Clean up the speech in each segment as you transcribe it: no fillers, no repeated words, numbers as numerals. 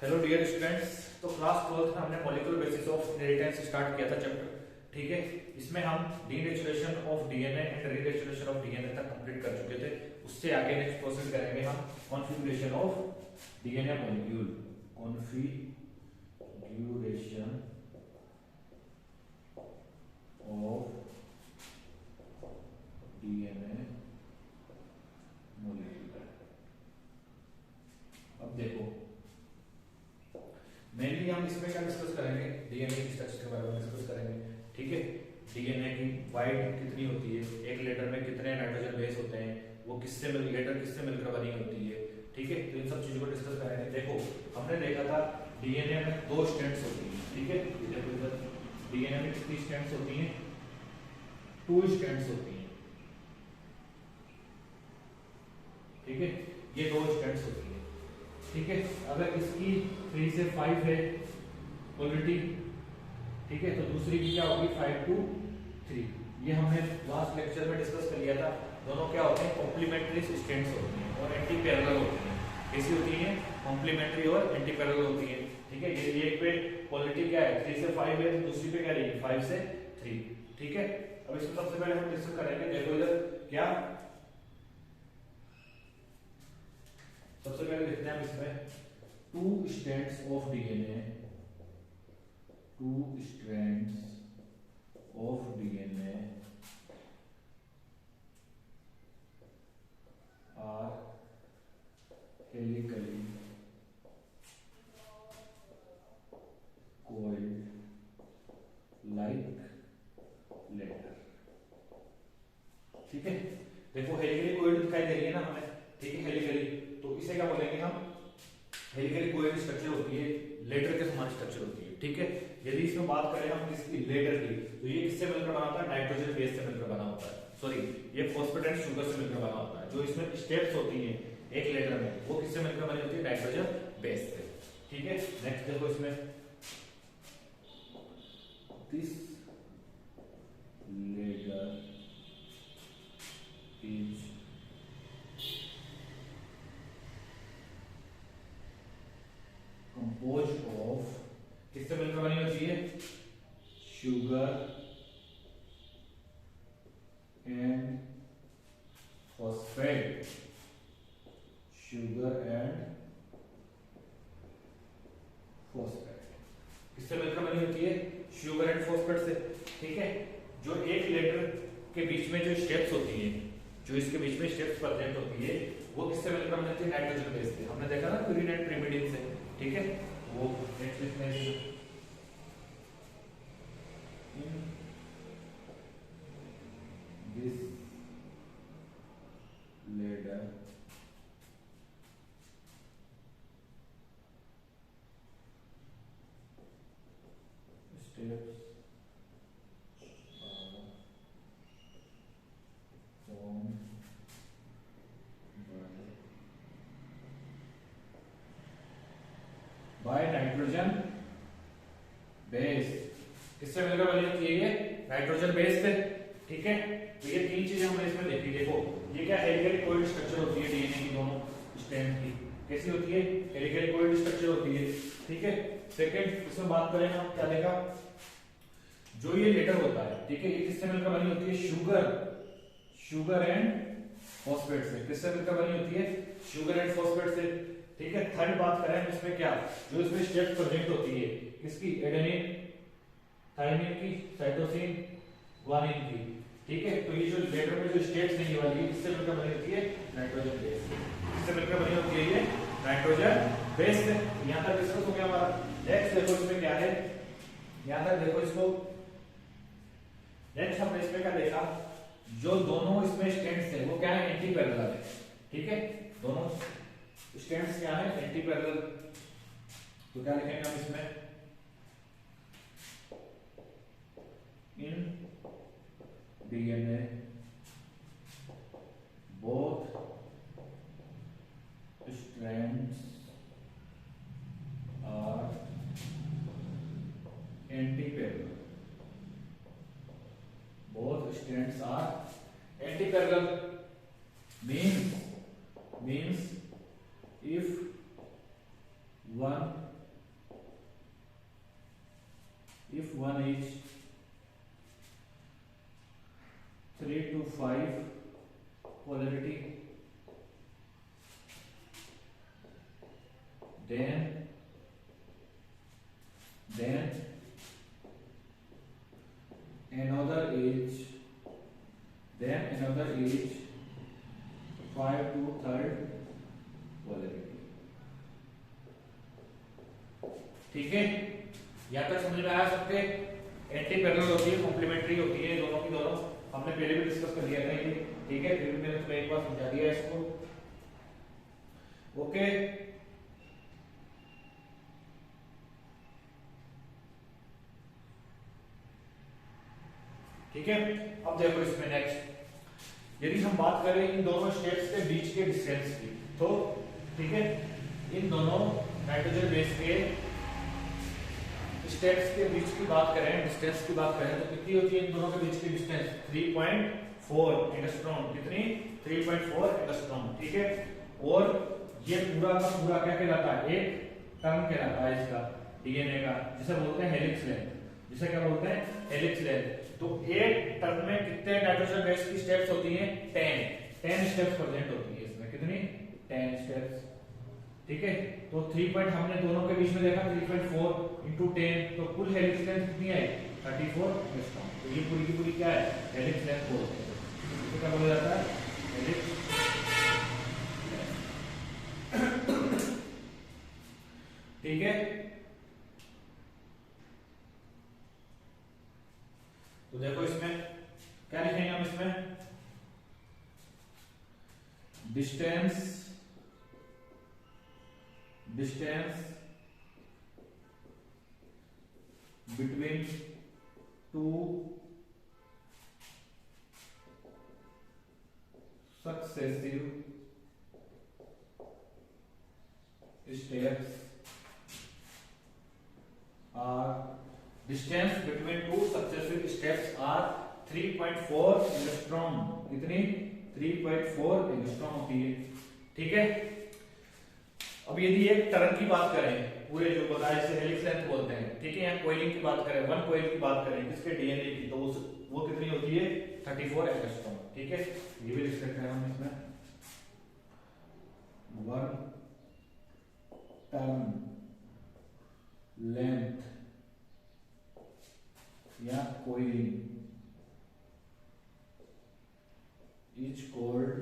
Hello dear students. तो class 12 में हमने molecular basis of inheritance start किया था चैप्टर। ठीक है, इसमें हम denaturation of DNA and renaturation of DNA तक कंप्लीट कर चुके थे। उससे आगे नेक्स्ट प्रोसेस करेंगे हम configuration of DNA molecule. Configuration of DNA molecule. अब देखो, मेनली हम इसमें क्या डिस्कस करेंगे, डीएनए की स्ट्रक्चर के बारे में डिस्कस करेंगे। ठीक है, डीएनए की वाइड कितनी होती है, एक लेटर में कितने नाइट्रोजन बेस होते हैं, वो लेटर किससे मिलकर बनी होती है। ठीक है, तो इन सब चीजों को डिस्कस करेंगे। देखो, हमने देखा था डीएनए में 2 स्ट्रैंड्स होती हैं। ठीक है, देखो इधर डीएनए में कितनी स्ट्रैंड्स होती हैं, 2 स्ट्रैंड्स होती हैं। ठीक है, ये 2 स्ट्रैंड्स होती हैं। ठीक है, अगर इसकी 3 से 5 है क्वालिटी, ठीक है, तो दूसरी की क्या होगी 5 to 3। ये हमने लास्ट लेक्चर में डिस्कस कर लिया था। दोनों क्या होते हैं, कॉम्प्लीमेंट्री स्ट्रैंड्स होती हैं और एंटी पैरेलल होती हैं। कैसी होती हैं, कॉम्प्लीमेंट्री और एंटी पैरेलल होती हैं। ठीक है, ये एक पे क्वालिटी क्या है 3 से 5 है, दूसरी पे क्या रहेगी 5 से 3। ठीक है, अब इसको सबसे पहले हम डिस्कस करेंगे। देखो इधर क्या, सबसे पहले लिखते हैं हम इसमें 2 strands of DNA, 2 strands of DNA are helically coiled like letter। ठीक है, देखो हेलिकली कोइल्ड दिखाई दे रही है ना हमें। ठीक है, हेलिकली, तो इसे क्या बोलेंगे हम, हेलिकली कोइल्ड स्ट्रक्चर होती है, लेटर के समान स्ट्रक्चर होती है। ठीक है, यदि इसमें बात करें हम किसकी, लेटर की, तो ये किससे मिलकर बना होता है, नाइट्रोजन बेस से मिलकर बना होता है। सॉरी, ये फॉस्फेट एंड शुगर से मिलकर बना होता है। जो इसमें स्टेप्स होती हैं एक लेटर में, वो किससे मिलकर बनी होती है, नाइट्रोजन बेस से। ठीक है, नेक्स्ट देखो इसमें this ladder is composed of, किससे मिलकर बनी होती है, sugar and phosphate, sugar and phosphate किससे मिलकर बनी होती है, शुगर एंड फॉस्फेट से। ठीक है, जो एक लेटर के बीच में जो स्टेप्स होती हैं, जो इसके बीच में स्टेप्स प्रेजेंट होती है, वो किससे मिलकर बनी होती है, नाइट्रोजन बेस से। हमने देखा ना प्यूरिन एंड प्रिमिडिन से। ठीक है, वो नेक्स्ट लिखने दीजिए, this ladder steps by nitrogen base, किससे मिलकर बनी होती है, ये नाइट्रोजन बेस से। ठीक है, तो ये 3 चीजें हमने इसमें देखी। देखो, ये क्या हेलिकली कोइल्ड स्ट्रक्चर होती है डीएनए की, दोनों स्ट्रैंड की कैसी होती है, हेलिकली कोइल्ड स्ट्रक्चर होती है। ठीक है, सेकंड इसमें बात करें हम, क्या देखा, जो ये लेटर होता है, ठीक है, ये किससे मिलकर बनी होती है, शुगर एंड फॉस्फेट से। किससे मिलकर बनी होती है, शुगर एंड फॉस्फेट से। ठीक है, थर्ड बात करें इसमें क्या, जो इसमें स्टेप्स प्रेजेंट होती है, किसकी, एडेनिन, थाइमिन की, साइटोसिन, ग्वानिन की। ठीक है, तो ये जो लेटर में जो स्टेप्स नहीं वाली है, किससे मिलकर बनी होती है, नाइट्रोजन बेस से। किससे मिलकर बनी होती है, ये नाइट्रोजन बेस से। यहां तक डिस्कस हो गया हमारा। नेक्स्ट देखो इसमें क्या है, यहां तक देखो इसको। नेक्स्ट हमने इसमें क्या देखा, जो दोनों इसमें स्ट्रैंड्स है वो क्या है, एंटी पैरेलल है। ठीक है, दोनों स्ट्रैंड्स क्या है, एंटी पैरेलल। तो क्या लिखेंगे हम इसमें, in DNA both strands are antiparallel, both strands are anti-parallel, means if one one is 3 to 5 polarity, then another is 5 to 3rd polarity। ठीक है, यहां तक समझ में आया सबके? एंटी पैरेलल होती है, कॉम्प्लीमेंट्री होती है, दोनों की दोनों हमने पहले भी डिस्कस कर लिया था ये। ठीक है, फिर मैंने तुम्हें एक बार समझा दिया इसको। ओके, ठीक है। अब देखो इसमें नेक्स्ट, यदि हम बात करें इन दोनों स्टेप्स के बीच के डिस्टेंस की, तो ठीक है, इन दोनों नाइट्रोजन बेस के स्टेप्स के बीच की बात करें, डिस्टेंस की बात करें, तो कितनी होती है इन दोनों के बीच की डिस्टेंस? 3.4 एंगस्ट्रॉम। कितनी? 3.4 एंगस्ट्रॉम। ठीक है, और ये पूरा का पूरा क्या कहलाता है? एक टर्म कहलाता है इसका, डीएनए का, जिसे बोलते हैं हेलिक्स लेंथ। जिसे क्या बोलते हैं? Helix length. तो एक टर्म में कितने नाइट्रोजन बेस की स्टेप्स होती हैं? 10 स्टेप्स प्रेजेंट होती है इसमें। कितनी? 10 स्टेप्स। ठीक है, तो 3 पॉइंट हमने दोनों के बीच में देखा 3.4 इंटू 10, तो कुल हेलिक्स लेंथ कितनी आई? 34 एंगस्ट्रॉम। तो ये पूरी की पूरी क्या है? हेलिक्स लेंथ बोलते हैं। इसको क्या बोला जाता है? हेलिक्स। ठीक है, तो देखो इसमें क्या लिखेंगे हम? इसमें distance between two successive steps are 3.4 angstrom. कितनी? 3.4 एंगस्ट्रॉम होती है। ठीक है, अब यदि एक टर्न की बात करें, पूरे जो बताया इसे हेलिक्स लेंथ बोलते हैं। ठीक है, यहाँ कोइलिंग की बात करें, वन कोइल की बात करें किसके? डीएनए की, तो वो कितनी होती है? 34 एंगस्ट्रॉम। ठीक है, ये भी लिख सकते हैं हम इसमें। वन टर्न लेंथ या coiling is called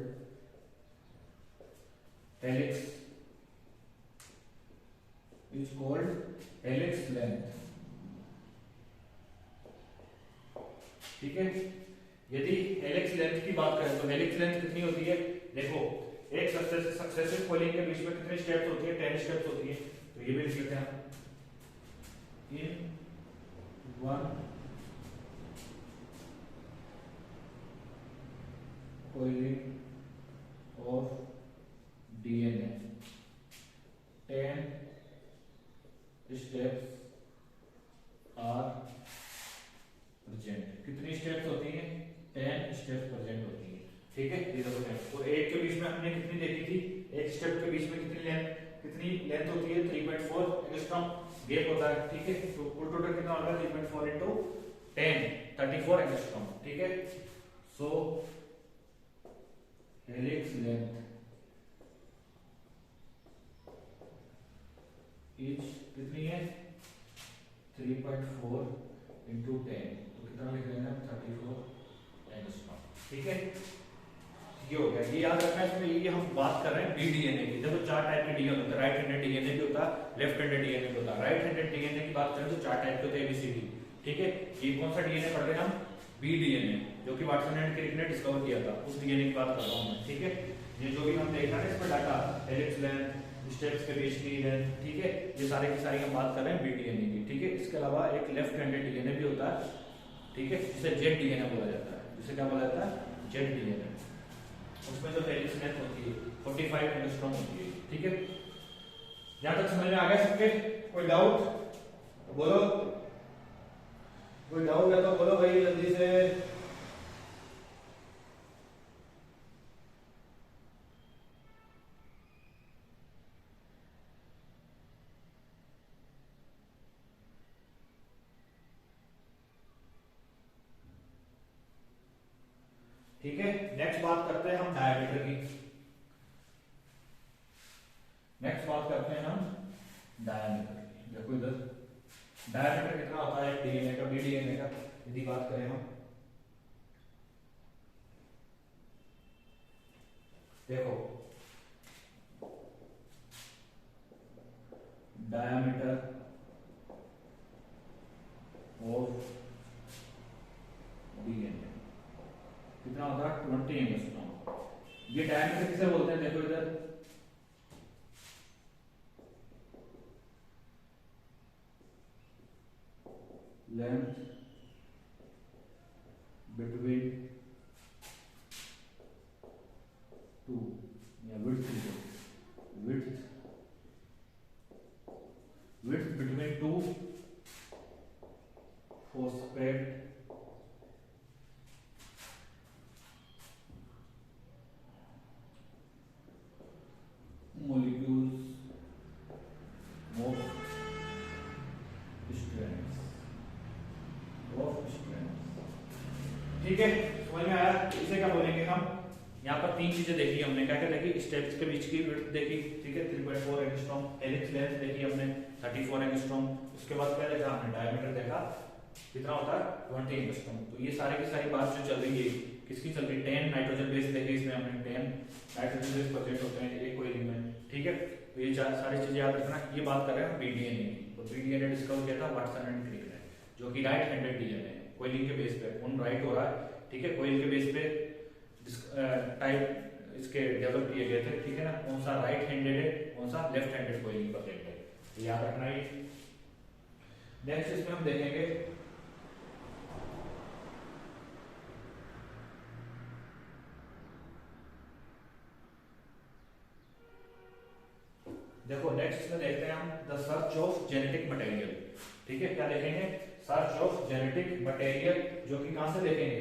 helix length. ठीक है, यदि हेलिक्स लेंथ की बात करें तो हेलिक्स लेंथ कितनी होती है? देखो, एक सक्सेसिव कोइलिंग के बीच में कितनी स्टेप्स होती है? 10 स्टेप्स होती है। तो ये भी लिख लेते हैं in one coiling of DNA 10 steps are present. कितनी स्टेप्स होती हैं? 10 स्टेप्स प्रेजेंट होती हैं। ठीक है, ये देखो, और एक के बीच में हमने कितनी देखी थी? एक स्टेप के बीच में कितनी लेंथ होती है? 3.4 एंगस्ट्रॉम गैप होता है। ठीक है, तो कुल टोटल कितना होगा? 3.4 इंटू 10, 34 एंगस्ट्रॉम। ठीक है, सो हेलिक्स लेंथ इज कितनी है? 3.4 इंटू 10, तो कितना लिख रहे हैं? 34 एंगस्ट्रॉम। ठीक है, ये हो गया। ये याद रखना है इसमें, ये हम बात कर रहे हैं बीडीएनए की। देखो 4 टाइप के डीएनए होते हैं। राइट हैंडेड डीएनए भी होता है, लेफ्ट हैंडेड डीएनए भी होता है। राइट हैंडेड डीएनए की बात करें तो 4 टाइप के होते हैं, एबीसीडी। ठीक है, ये कौन सा डीएनए पढ़ रहे हैं हम? बीडीएनए, जो कि वाटसन एंड क्रिक ने डिस्कवर किया था, उस डीएनए की बात कर रहा हूं मैं। ठीक है, ये जो भी हम देख रहे हैं इसमें डाटा, हेलिक्स लेंथ, स्टेप्स के बीच की लेंथ, ठीक है, ये सारे की सारी हम बात कर रहे हैं बीडीएनए की। ठीक है, इसके अलावा एक लेफ्ट हैंडेड डीएनए भी होता है। ठीक है, जिसे जेड डीएनए बोला जाता है। जिसे क्या बोला जाता है? Z DNA. उसमें जो हेलिक्स लेंथ होती है 45 एंगस्ट्रॉम होती है। ठीक है, यहां तक समझ में आ गया सबके? कोई डाउट बोलो, कोई डाउट है तो बोलो भाई जल्दी से। बात करते हैं हम डायमीटर की। नेक्स्ट बात करते हैं हम डायमीटर की। देखो इधर डायमीटर कितना होता है डीएनए का, बीडीएनए का यदि बात करें हम, देखो डायमीटर ऑफ डीएनए कितना होता है 20 एंगस्ट्रॉम। ये डायमीटर किसे बोलते हैं, देखो इधर लेंथ बिटवीन टू या width between two phosphate molecules of strands ठीक है, समझ में आया। इसे क्या बोलेंगे हम, यहाँ पर तीन चीजें देखी हमने, क्या क्या देखी, स्टेप्स के बीच की विड्थ देखी, ठीक है 3.4 एंगस्ट्रॉम, हेलिक्स लेंथ देखी हमने 34 एंगस्ट्रॉम, उसके बाद क्या देखा हमने, डायमीटर देखा कितना होता है 20 एंगस्ट्रॉम। तो ये सारी की सारी बात जो चल रही है किसकी चल रही है, 10 नाइट्रोजन बेस देखी, इसमें हमने 10 नाइट्रोजन बेस प्रेजेंट होते हैं एक कोइलिंग में, ठीक है। तो ये सारी चीजें याद रखना। ये बात कर रहे हैं बीडीएनए की। तो बीडीएनए डिस्कवर किया था वाटसन एंड क्रिक ने, जो कि राइट हैंडेड डीएनए है, कोइलिंग के बेस पे कौन राइट हो रहा है, ठीक है, कोइल के बेस पे टाइप इसके डेवलप किए गए थे, ठीक है ना, कौन सा राइट हैंडेड है, कौन सा लेफ्ट हैंडेड कोइलिंग पर है, तो याद रखना है। नेक्स्ट इसमें हम देखेंगे देखो नेक्स्ट में देखते हैं हम the search of genetic material, ठीक है, क्या देखेंगे, सर्च ऑफ जेनेटिक मटेरियल, जो कि कहां से देखेंगे,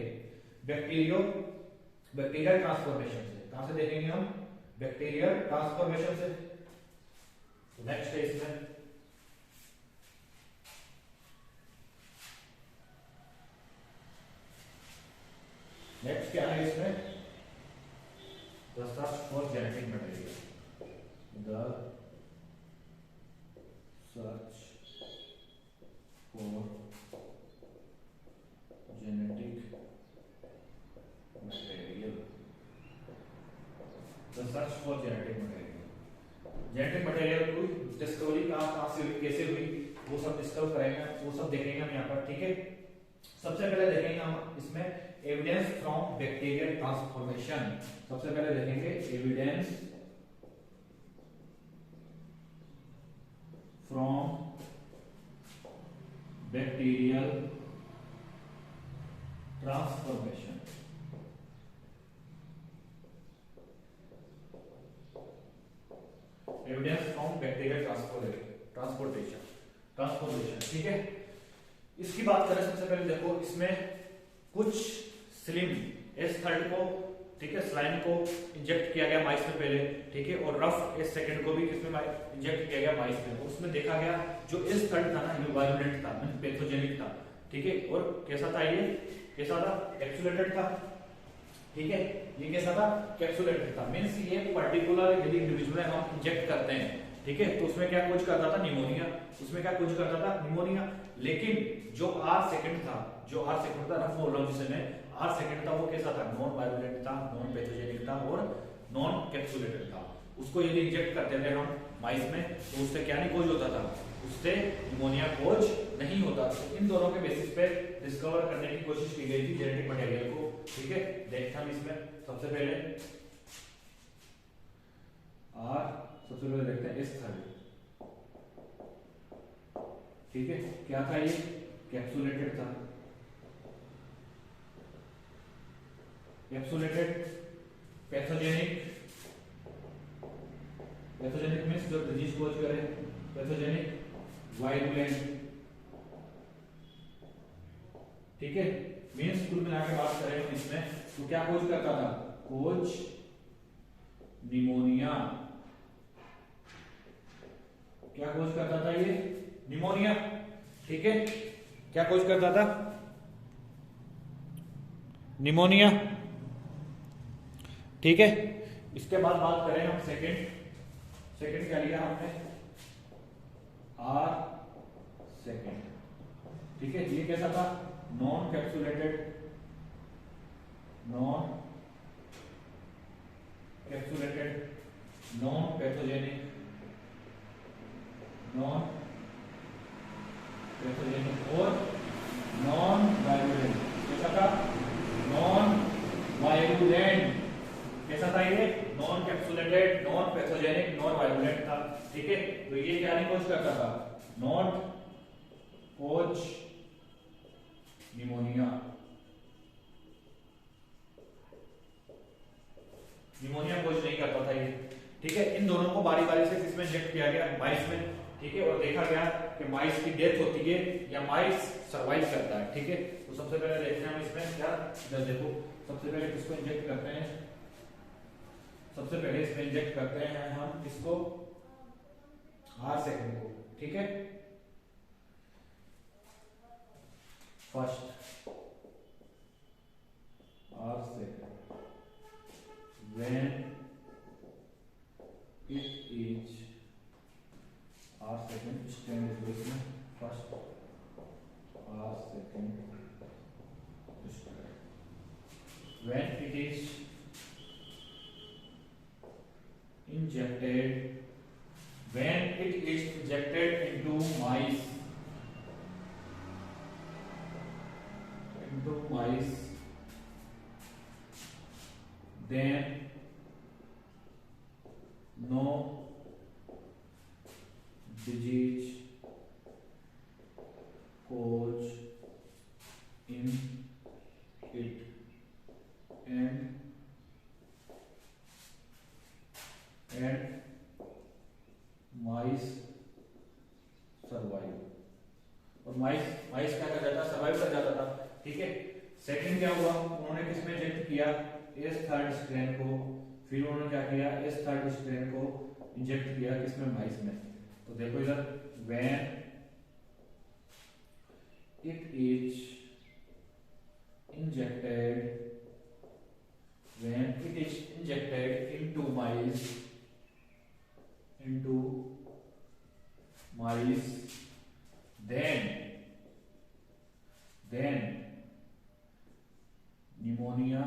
बैक्टीरियल ट्रांसफॉर्मेशन से। कहां से देखेंगे हम, बैक्टीरियल ट्रांसफॉर्मेशन से। तो नेक्स्ट है इसमें नेक्स्ट क्या है इसमें, the search for genetic material, the search for genetic material, the search for genetic material. Genetic material की डिस्कवरी कहां से हुई, कैसे हुई, वो सब डिस्कवर करेंगे, वो सब देखेंगे हम यहाँ पर, ठीक है। सबसे पहले देखेंगे हम इसमें एविडेंस फ्रॉम बैक्टीरियल ट्रांसफॉर्मेशन। सबसे पहले देखेंगे evidence from bacterial transformation. Evidence from bacterial transportation, ठीक है। इसकी बात करें सबसे पहले, देखो इसमें कुछ स्लिम S3 को, ठीक है, स्लाइम को इंजेक्ट किया गया माइस में पहले, ठीक है, और रफ S2 को भी किसमें इंजेक्ट किया गया, माइस में। उसमें देखा गया जो S3 था ना, ये वायलेंट था, पैथोजेनिक था, ठीक है, और कैसा था, ये कैसा था, कैप्सुलेटेड था, ठीक है, ये कैसा था, कैप्सुलेटेड था। मींस ये पर्टिकुलर यदि इंडिविजुअल हम इंजेक्ट करते हैं, ठीक है, तो उसमें क्या कुछ करता था, निमोनिया, उसमें क्या कुछ करता था, निमोनिया। लेकिन जो R2 था, जो R2 था, रफ बोल रहा हूं जिसे मैं, R2 था, वो कैसा था, नॉन वायलेंट था, नॉन पैथोजेनिक था और नॉन कैप्सुलेटेड था। उसको यदि इंजेक्ट करते थे हम माइस में, तो उससे क्या नहीं कोज होता था, उससे निमोनिया कोज नहीं होता। तो इन दोनों के बेसिस पे डिस्कवर करने की कोशिश की गई थी जेनेटिक मटेरियल को, ठीक है। देखते हम इसमें सबसे पहले सबसे पहले देखते हैं S3, ठीक है, क्या था, ये कैप्सुलेटेड था, कैप्सुलेटेड, पैथोजेनिक मींस जो डिजीज कोज करे, पैथोजेनिक, वायलेंट, ठीक है, मींस कुल मिला के बात करें इसमें तो क्या कोज करता था, कोज निमोनिया, क्या कोज करता था, ये निमोनिया, ठीक है, क्या कोज करता था, निमोनिया। ठीक है। इसके बाद बात करें हम सेकंड क्या लिया हमने, आर सेकंड, ठीक है। ये कैसा था, नॉन कैप्सुलेटेड नॉन पैथोजेनिक और नॉन वायरुलेंट, कैसा था, नॉन वायरुलेंट, कैसा था ये, non capsulated, non pathogenic, non virulent था, ठीक है। तो ये क्या नहीं कोज करता था, नॉट कोज निमोनिया कोज नहीं करता था ये, ठीक है। इन दोनों को बारी बारी से किसमें इंजेक्ट किया गया, माइस में, ठीक है। और देखा गया कि माइस की डेथ होती है या माइस सरवाइव करता है, ठीक है। तो सबसे पहले देखते हैं हम इसमें क्या, इधर देखो, सबसे पहले किसको इंजेक्ट करते हैं, सबसे पहले इसमें इंजेक्ट करते हैं हम इसको, आर सेकंड को, ठीक है। First R second when it is R second strand is इसमें first R second strand when it is injected into mice then no disease cause in it and mice survive, और माइस क्या कर जाता, survive कर जाता था, ठीक है। सेकंड क्या हुआ, उन्होंने किसमें इंजेक्ट किया, एस थर्ड स्ट्रेन को, फिर उन्होंने क्या किया, एस थर्ड स्ट्रेन को इंजेक्ट किया किसमें, माइस में। तो देखो इधर, when it is injected into mice then pneumonia,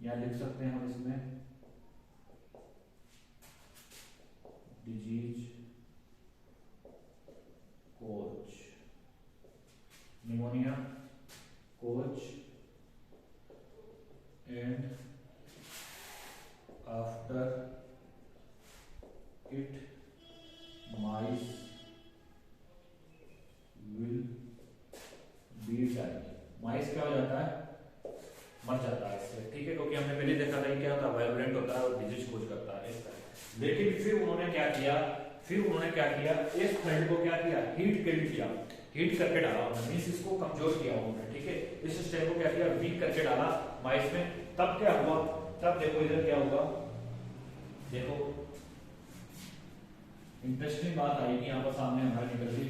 या लिख सकते हैं हम इसमें disease Koch, pneumonia Koch and after it mice will be die, mice क्या हो जाता है, मर जाता है इससे, ठीक है। क्योंकि हमने पहले देखा था क्या होता है, वायलेंट होता है और डिजीज कोज करता है इस तरह। लेकिन फिर उन्होंने क्या किया, इस थर्ड को क्या किया, हीट करके डाला उन्होंने, मींस इसको कमजोर किया उन्होंने, ठीक है। इस स्टेप को क्या किया, वीक करके डाला माइस में। तब क्या हुआ, तब देखो इधर क्या हुआ, देखो इंटरेस्टिंग बात आएगी यहाँ पर सामने हमारे निकल गई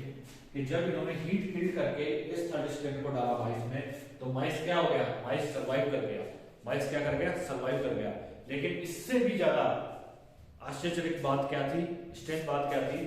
कि जब इन्होंने हीट किल करके इस थर्ड स्टेप को डाला माइस में, तो माइस क्या हो गया, माइस सर्वाइव कर गया, माइस क्या कर गया, सर्वाइव कर गया। लेकिन इससे भी ज्यादा आश्चर्यजनक बात क्या थी, स्ट्रेंथ बात क्या थी,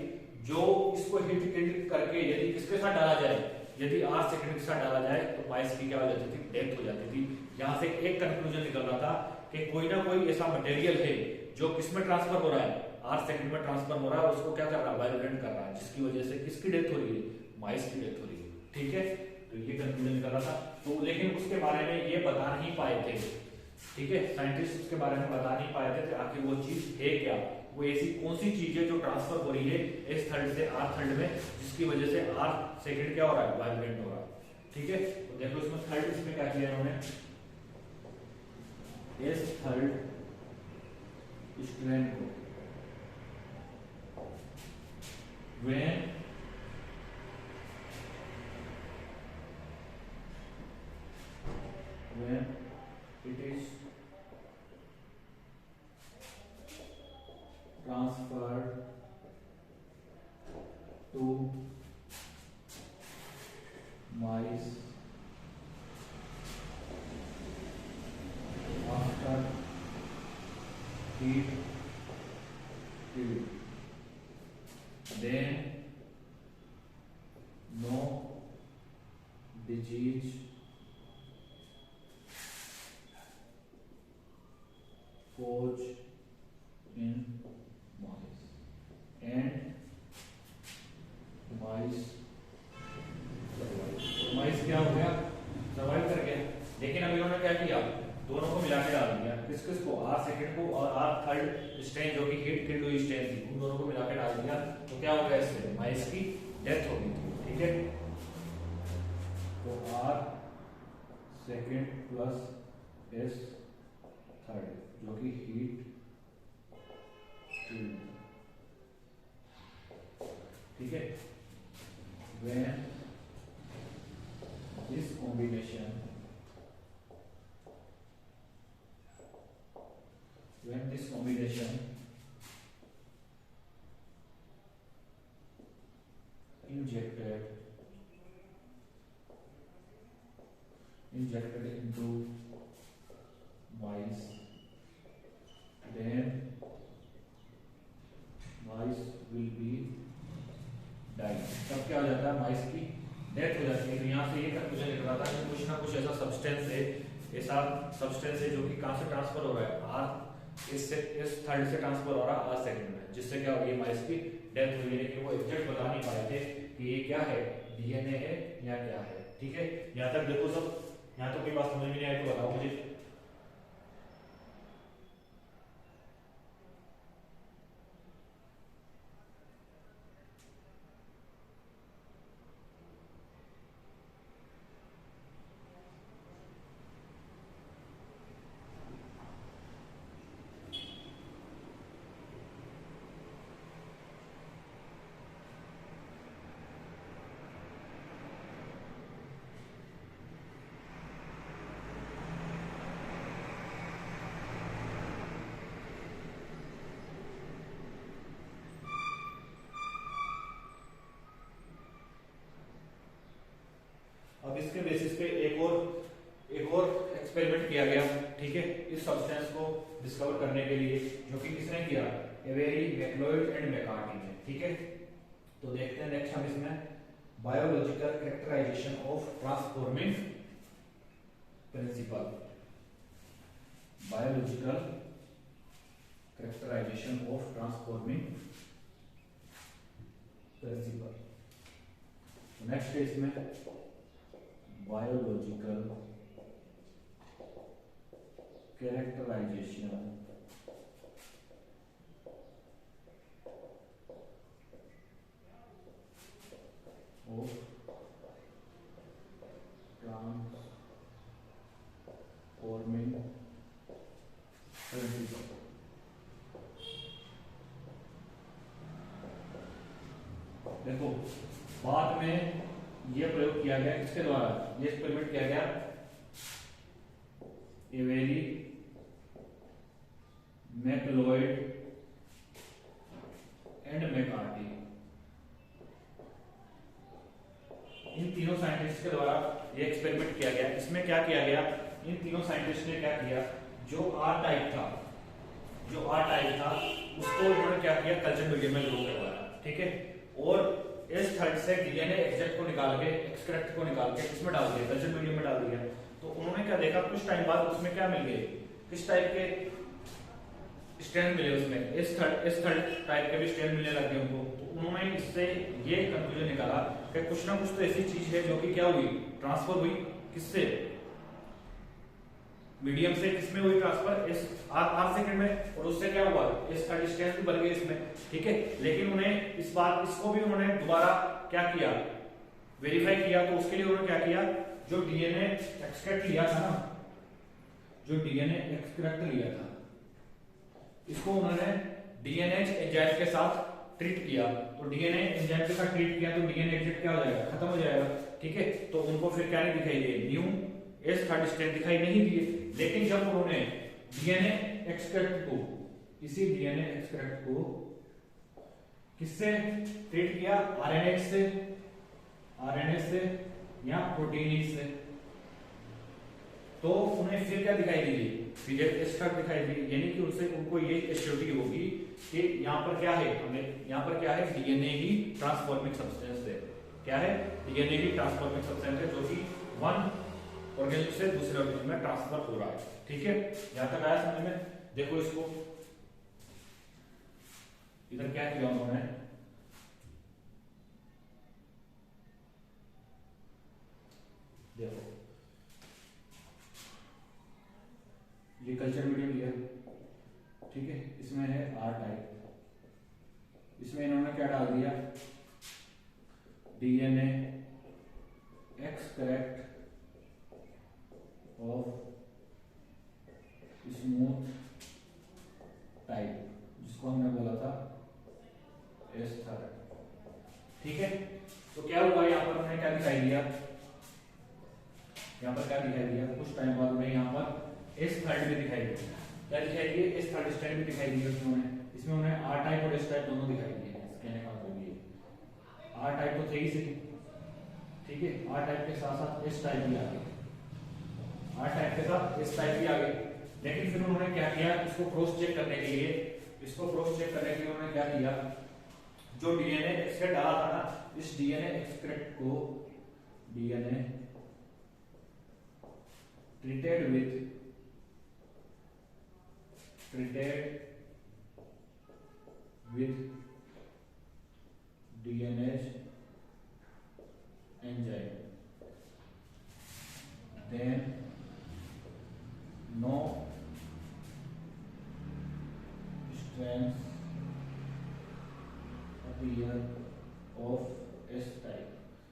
जो इसको हीट किल करके यदि किसके साथ डाला जाए, यदि आर सेकंड के साथ डाला जाए, तो माइस की क्या हो जाती थी, डेथ हो जाती थी। यहाँ से एक कंक्लूजन निकल रहा था कि कोई ना कोई ऐसा मटेरियल है जो किसमें ट्रांसफर हो रहा है, आर सेकंड में ट्रांसफर हो रहा है, और उसको क्या कर रहा है, वायलेंट कर रहा है, जिसकी वजह से किसकी डेथ हो रही है, माइस की डेथ हो रही है, ठीक है। तो ये कंक्लूजन निकल रहा था। तो लेकिन उसके बारे में ये बता नहीं पाए थे, ठीक है, साइंटिस्ट उसके बारे में बता नहीं पाए थे कि आखिर वो चीज है क्या, वो ऐसी कौन सी चीज है जो ट्रांसफर हो रही है एस थर्ड से आर थर्ड में, जिसकी वजह से आर सेकंड क्या हो रहा है, वायलेंट हो रहा है, ठीक है। तो देखो इसमें थर्ड, इसमें क्या किया इन्होंने, एस थर्ड स्ट्रैंड को when it is transferred to mice after then no disease caused in mice and mice survive। माइस क्या हो गया, सर्वाइव कर गया। लेकिन अब इन्होंने क्या किया, दोनों को मिला के डाल दिया, किस किस को, आर सेकंड को और आर थर्ड स्ट्रेन जो कि हीट किल्ड हुई स्ट्रेन थी, उन दोनों को मिला के डाल दिया। तो क्या हो गया, इससे माइस की डेथ हो गई थी। ठीक है, तो R second plus S third जो कि हीट किल्ड। ठीक है, when this combination injected into mice, then mice will be die। तब क्या हो जाता है, माइस की डेथ हो जाती है। तो यहाँ से ये कंक्लूजन निकल रहा था कि कुछ ना कुछ ऐसा सब्सटेंस है जो कि कहाँ से ट्रांसफर हो रहा है, आर इस थर्ड से ट्रांसफर हो रहा है आर सेकंड में, जिससे क्या हो गई, माइस की डेथ हुई। लेकिन वो एग्जैक्ट बता नहीं पाए थे कि ये क्या है, डीएनए है या क्या है। ठीक है, यहाँ तक देखो सब, यहाँ तो कोई बात समझ में नहीं आई तो बताओ मुझे। अब इसके बेसिस पे एक और एक्सपेरिमेंट किया गया। ठीक है, इस सब्सटेंस को डिस्कवर करने के लिए, जो कि किसने किया, एवेरी, मैक्लोइड एंड मैकार्टी ने। ठीक है, तो देखते हैं नेक्स्ट हम इसमें biological characterization of transforming principle. Biological characterization of transforming principle. Next है इसमें biological characterization of transforming principle. देखो, बाद में यह प्रयोग किया गया, इसके द्वारा यह एक्सपेरिमेंट किया गया, एवेरी, मैक्लोइड एंड मैकार्टी, इन तीनों साइंटिस्ट के द्वारा यह एक्सपेरिमेंट किया गया। इसमें क्या किया गया, इन तीनों साइंटिस्ट ने क्या किया, जो आर टाइप था उसको उन्होंने क्या किया, कल्चर मीडियम में ग्रो करवाया। ठीक है, और इस थर्ड से डीएनए एक्सट्रैक्ट को निकाल के, एक्सट्रैक्ट को निकाल के इसमें डाल दिया, कल्चर मीडियम में डाल दिया। तो उन्होंने क्या देखा, कुछ टाइम बाद उसमें क्या मिल गए, किस टाइप के स्ट्रैंड मिले उसमें, इस थर्ड टाइप के भी स्ट्रैंड मिलने लगे उनको। तो उन्होंने इससे ये कंक्लूजन निकाला कि कुछ ना कुछ तो ऐसी चीज है जो कि क्या हुई, ट्रांसफर हुई, किससे, मीडियम से, किसमें हुई ट्रांसफर, इस आर सेकंड में, और उससे क्या हुआ, इस थर्ड स्ट्रैंड भी बन गए इसमें। ठीक है, लेकिन उन्हें इसको भी उन्होंने दोबारा क्या किया, वेरीफाई किया। तो उसके लिए उन्होंने क्या किया, जो डीएनए एक्सट्रैक्ट लिया था ना, इसको उन्होंने डीएनए एंजाइम के साथ ट्रीट किया। तो डीएनए एंजाइम के साथ ट्रीट किया तो डीएनए एग्जिट क्या हो जाएगा, खत्म हो जाएगा। ठीक है, तो उनको फिर क्या नहीं दिखाई दिए, न्यू एस थर्ड स्ट्रैंड दिखाई नहीं दिए। लेकिन जब उन्होंने डीएनए एक्सट्रैक्ट को, इसी डीएनए एक्सट्रैक्ट को किससे ट्रीट किया, आरएनए से या प्रोटीन से, तो उन्हें फिर क्या दिखाई दी, फिर एक्स्ट्रा दिखाई दी। यानी कि उनसे उनको ये एश्योरिटी होगी कि यहाँ पर क्या है, हमें यहाँ पर क्या है, डीएनए ही ट्रांसफॉर्मिंग सब्सटेंस है। क्या है? डीएनए ही ट्रांसफॉर्मिंग सब्सटेंस है, जो कि वन ऑर्गेनिज्म से दूसरे ऑर्गेनिज्म में ट्रांसफर हो रहा है। ठीक है, यहाँ तक आया समझ में? देखो इसको इधर क्या किया उन्होंने, देखो ये कल्चर मीडियम लिया, ठीक है, इसमें है आर टाइप, इसमें इन्होंने क्या डाल दिया, DNA extract of smooth type, जिसको हमने बोला था S3। ठीक है, तो क्या हुआ, यहाँ पर हमने क्या दिखाई दिया, यहाँ पर क्या दिखाई दिया, कुछ टाइम बाद में यहाँ पर S3 भी दिखाई दिया। क्या दिखाई दिए? S3 स्ट्रैंड भी दिखाई दिया उन्होंने, इसमें उन्हें R टाइप और S टाइप दोनों दिखाई दिए। कहने का मतलब ये R टाइप तो थे ही सही, ठीक है, R टाइप के साथ साथ S टाइप भी आ गए, R टाइप के साथ S टाइप भी आ गए। लेकिन फिर उन्होंने क्या किया, इसको क्रॉस चेक करने के लिए, उन्होंने क्या किया, जो डीएनए एक्सट्रैक्ट डाला था ना, इस डीएनए एक्सट्रैक्ट को DNA treated with DNase enzyme, then no strands appear of S type।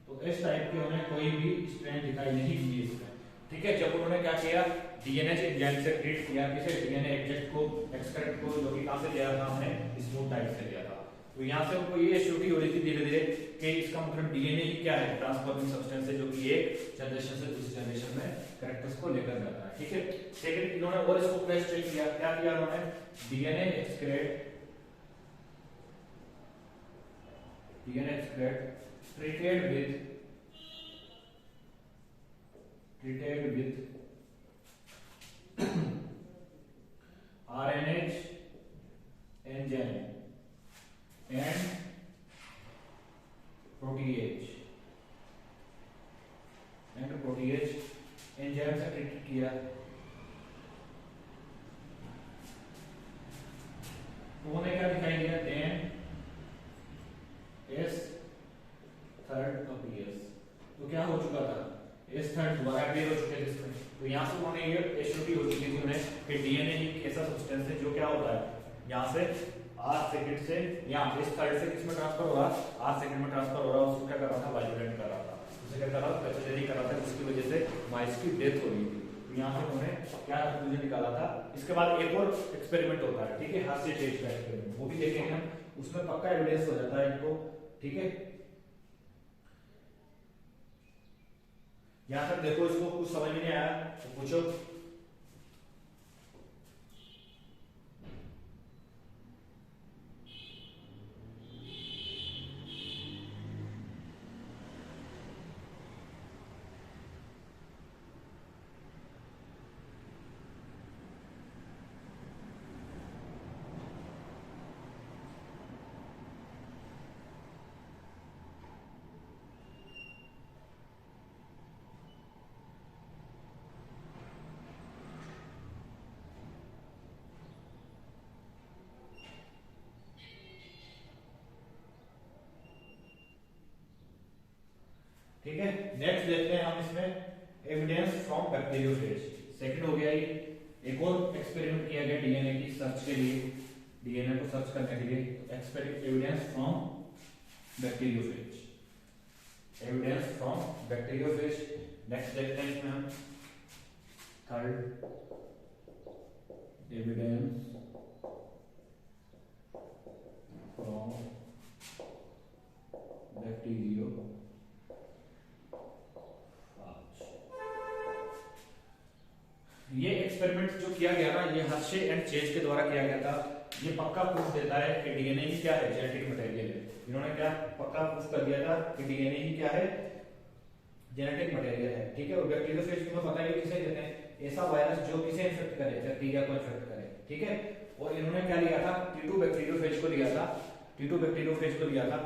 तो S टाइप के उन्हें कोई भी स्ट्रैंड दिखाई नहीं दिए इसमें। ठीक है, जब उन्होंने क्या किया, डीएनए एंजाइम से ट्रीट किया, किसे, डीएनए एक्सट्रैक्ट को, जो कि कहां से लिया था हमने, स्मूथ टाइप से लिया था। तो यहां से उनको ये श्योरिटी हो रही थी धीरे धीरे कि इसका मतलब डीएनए ही क्या है, ट्रांसफॉर्मिंग सब्सटेंस है, जो कि एक जनरेशन से दूसरी जनरेशन में कैरेक्टर्स को लेकर जाता है। ठीक है, सेकंड इन्होंने और इसको क्रॉस चेक किया, क्या किया उन्होंने, DNA extract treated with RNase enzyme and protease enzyme से ट्रीट किया। उन्होंने क्या दिखाई दिया, देन S3 appears। तो क्या हो चुका था, S3 दोबारा अपीयर हो चुके थे इसमें। तो यहाँ से उन्होंने ये एश्योरिटी हो चुकी थी उन्हें कि डीएनए एक ऐसा सब्सटेंस है जो क्या होता है, यहाँ से R सेकंड से, यहाँ S3 से किसमें ट्रांसफर हो रहा, R सेकंड में ट्रांसफर हो रहा, उसको क्या कर रहा था, वाइब्रेट कर रहा था, उसे क्या कर रहा था, पैथोजेनिक कर रहा था, जिसकी वजह से माइस की डेथ हो रही थी। तो यहाँ से उन्होंने क्या कंक्लूजन निकाला था। इसके बाद एक और एक्सपेरिमेंट होता है, ठीक है, हास्य टेस्ट का एक्सपेरिमेंट, वो भी देखेंगे हम, उसमें पक्का एविडेंस हो जाता है इनको। ठीक है, यहां तक देखो, इसको कुछ समझ में नहीं आया तो पूछो। ठीक है, नेक्स्ट देखते हैं हम इसमें एविडेंस फ्रॉम बैक्टीरियोफेज। सेकंड हो गया ये, एक और एक्सपेरिमेंट किया गया डीएनए की सर्च के लिए, डीएनए को सर्च करने के लिए, evidence from bacteriophage, evidence from bacteriophage. Next देखते हैं इसमें हम थर्ड, एविडेंस फ्रॉम बैक्टीरियो। ये एक्सपेरिमेंट जो किया गया ना, ये हर्शे एंड चेज के द्वारा किया गया था। ये पक्का प्रूफ देता है कि डीएनए ही क्या है, जेनेटिक मटेरियल है। इन्होंने क्या पक्का प्रूफ कर दिया था कि डीएनए ही क्या है, जेनेटिक मटेरियल है। ठीक है, और बैक्टीरियोफेज में पता है किसे कहते हैं, ऐसा वायरस जो किसे इन्फेक्ट करे, बैक्टीरिया को इन्फेक्ट करे। ठीक है, और इन्होंने क्या लिया था, T2 बैक्टीरियोफेज को लिया था, T2 बैक्टीरियोफेज को लिया था,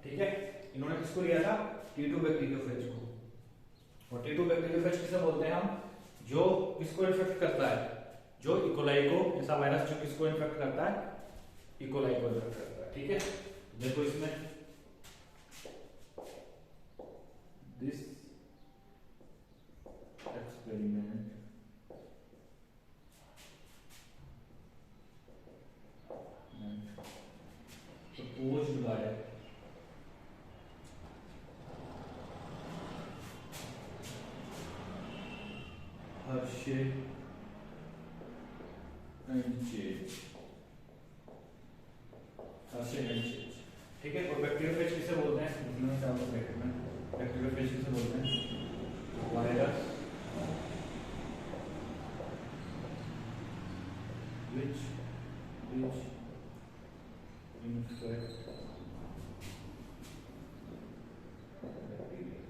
ठीक है। इन्होंने किसको लिया था, T2 बैक्टीरियोफेज को। और T2 बैक्टीरियोफेज किसे बोलते हैं हम, जो किसको इन्फेक्ट करता है, जो इकोलाई को, ऐसा वायरस जो किसको इन्फेक्ट करता है, इकोलाई को इन्फेक्ट करता है, ठीक है। देखो इसमें this experiment proposed by Hershey and Chase, Hershey and Chase, ठीक है। और बैक्टीरियोफेज किसे बोलते हैं, बैक्टीरियोफेज किसे बोलते हैं, वायरस which infect bacteria,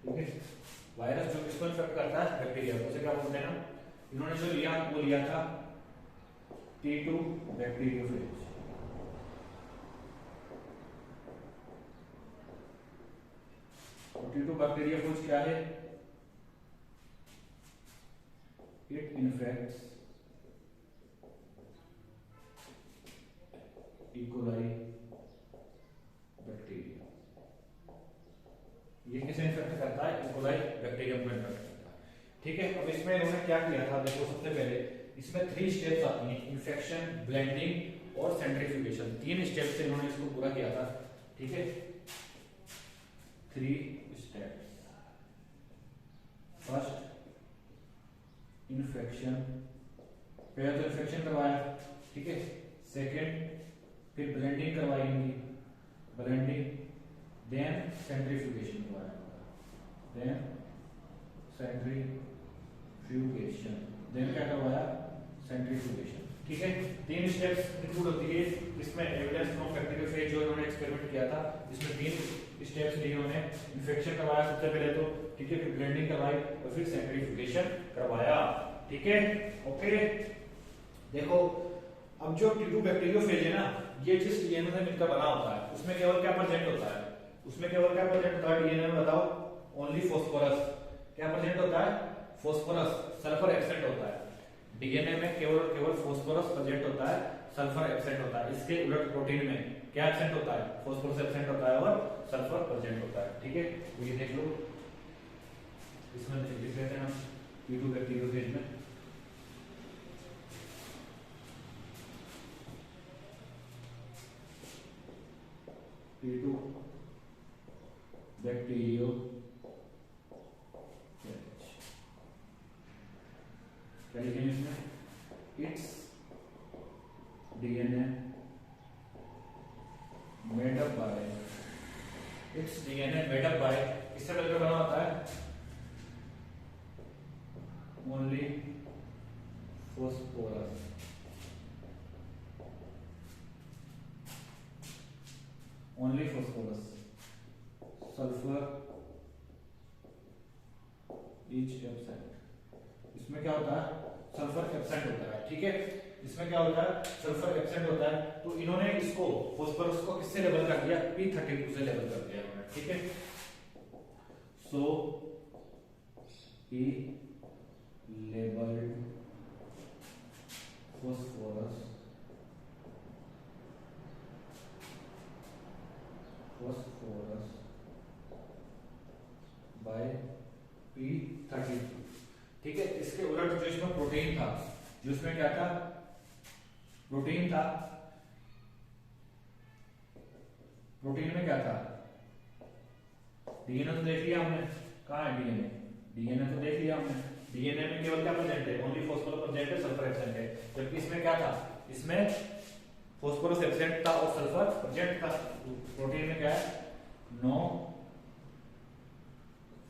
ठीक है। वायरस जो किसको इन्फेक्ट करता है, बैक्टीरिया को, उसे क्या बोलते हैं हम। इन्होंने जो लिया वो लिया था T2 बैक्टीरियोफेज। और T2 बैक्टीरियोफेज क्या है, इट इन्फेक्ट्स इकोलाई बैक्टीरिया। ये किसे इन्फेक्ट करता है, इकोलाई बैक्टीरियम को इन्फेक्ट करता है, ठीक है। अब इसमें इन्होंने क्या किया था, देखो सबसे पहले इसमें 3 स्टेप्स आती हैं, इन्फेक्शन, ब्लेंडिंग और सेंट्रीफ्यूगेशन। 3 स्टेप से इन्होंने इसको पूरा किया था, ठीक है। 3 स्टेप्स, फर्स्ट इन्फेक्शन, पहले तो इन्फेक्शन करवाया, ठीक है। सेकेंड फिर ब्लेंडिंग करवाई इनकी, ब्लेंडिंग, देन सेंट्रीफ्यूगेशन करवाया, देन सेंट्रीफ्यूगेशन, देन क्या करवाया, सेंट्रीफ्यूगेशन, ठीक है। 3 स्टेप्स इंक्लूड होती है इसमें। एविडेंस फ्रॉम बैक्टीरियोफेज जो इन्होंने एक्सपेरिमेंट किया था, इसमें 3 स्टेप्स लिए उन्होंने। इन्फेक्शन करवाया सबसे पहले तो, ठीक है, फिर ब्लेंडिंग करवाई और फिर सेंट्रीफ्यूगेशन करवाया, ठीक है, ओके। देखो अब जो T2 बैक्टीरियोफेज है ना, ये जिस डीएनए से मिलकर बना होता है उसमें केवल क्या प्रेजेंट होता है, उसमें केवल क्या प्रेजेंट होता है डीएनए में, बताओ, ओनली फास्फोरस। क्या प्रेजेंट होता है, फास्फोरस, सल्फर एब्सेंट होता है डीएनए में, केवल फास्फोरस प्रेजेंट होता है, सल्फर एब्सेंट होता है। इसके उलट प्रोटीन में क्या एब्सेंट होता है, फास्फोरस एब्सेंट होता है और सल्फर प्रेजेंट होता है, ठीक है। तो ये देख लो, इसमें लिख लेते हैं हम T2 बैक्टीरियोफेज में, T2 बैक्टीरियोफेज, क्या लिखेंगे इसमें, it's DNA made up by, it's DNA made up by, किससे मिलकर बना होता है, only phosphorus, only phosphorus, sulphur is absent. इसमें क्या होता है, सल्फर एब्सेंट होता है, ठीक है। इसमें क्या होता है, सल्फर एब्सेंट होता है। तो इन्होंने इसको फास्फोरस को किससे लेबल कर दिया, P32 से लेबल कर दिया इन्होंने, ठीक है। सो ही लेबल्ड फास्फोरस बाय P32, ठीक है। इसके उलट जो इसमें प्रोटीन था, जो इसमें क्या था, प्रोटीन था, प्रोटीन में क्या था, डीएनए तो देख लिया हमने, कहाँ है डीएनए, डीएनए तो देख लिया हमने। डीएनए में केवल क्या प्रेजेंट है, ओनली फास्फोरस प्रेजेंट है, सल्फर एब्सेंट है। जबकि इसमें क्या था, इसमें फास्फोरस एब्सेंट था और सल्फर प्रेजेंट था। प्रोटीन में क्या है, नो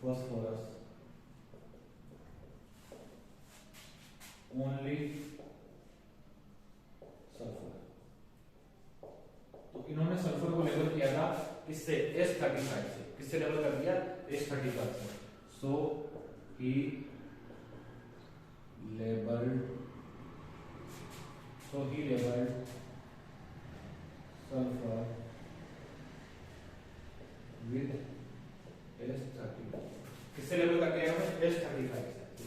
फास्फोरस, ओनली सल्फर। तो इन्होंने सल्फर को लेबल किया था किससे, S35 से। किससे लेबल कर दिया, S35 से। सो ही labelled So he labeled sulfur with S30। किससे लेबल कर दिया हमने? S35 से।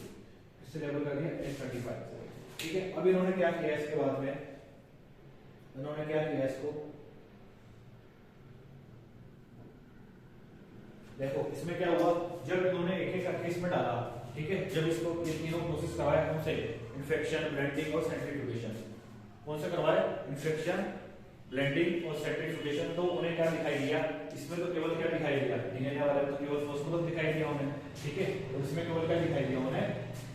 किससे लेबल कर दिया? S35 से। ठीक है, अब इन्होंने क्या किया इसके बाद में, इन्होंने क्या किया इसको, देखो इसमें क्या हुआ, जब इन्होंने एक एक करके इसमें डाला, ठीक है, जब इसको ये तीनों प्रोसेस करवाया कौन से, इन्फेक्शन, ब्लेंडिंग और सेंट्रीफ्यूगेशन, कौन से करवाए, इन्फेक्शन, ब्लेंडिंग और सेंट्रीफ्यूगेशन, तो उन्हें क्या दिखाई दिया, इसमें तो केवल क्या दिखाई दिया, डीएनए वाले में तो केवल फॉस्फोरस दिखाई दिया उन्हें, ठीक है, और इसमें केवल क्या दिखाई दिया उन्हें,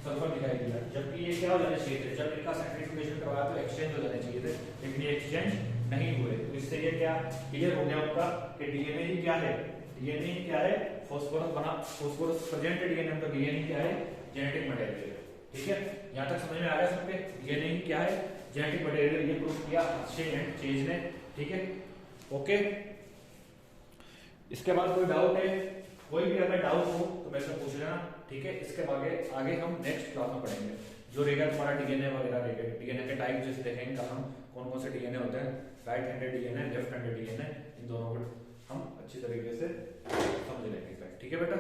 सल्फर दिखाई दिया। जबकि ये क्या हो जाना चाहिए थे, जब इनका सेंट्रीफ्यूगेशन करवाया तो एक्सचेंज हो जाने चाहिए थे, लेकिन ये एक्सचेंज नहीं हुए, तो इससे ये क्या क्लियर हो गया उनका कि डीएनए ही क्या है, डीएनए क्या है, फास्फोरस बना, फास्फोरस प्रेजेंट है डीएनए में, तो डीएनए क्या है, जेनेटिक मटेरियल है। ठीक है, यहां तक समझ में आ गया सबके, डीएनए क्या है, जेनेटिक मटेरियल, ये प्रूव किया अच्छे एंड चेंज ने। ठीक है, ओके, इसके बाद कोई डाउट है, कोई भी अगर डाउट हो तो मेरे से पूछ लेना। ठीक है, इसके आगे हम नेक्स्ट क्लास में पढ़ेंगे, जो रहेगा तुम्हारा डीएनए वगैरह रहेगा, डीएनए के टाइप जैसे देखेंगे कल हम, कौन कौन से डीएनए होते हैं, right handed DNA, left handed DNA, इन दोनों को हम अच्छी तरीके से समझ लेंगे। ठीक है बेटा।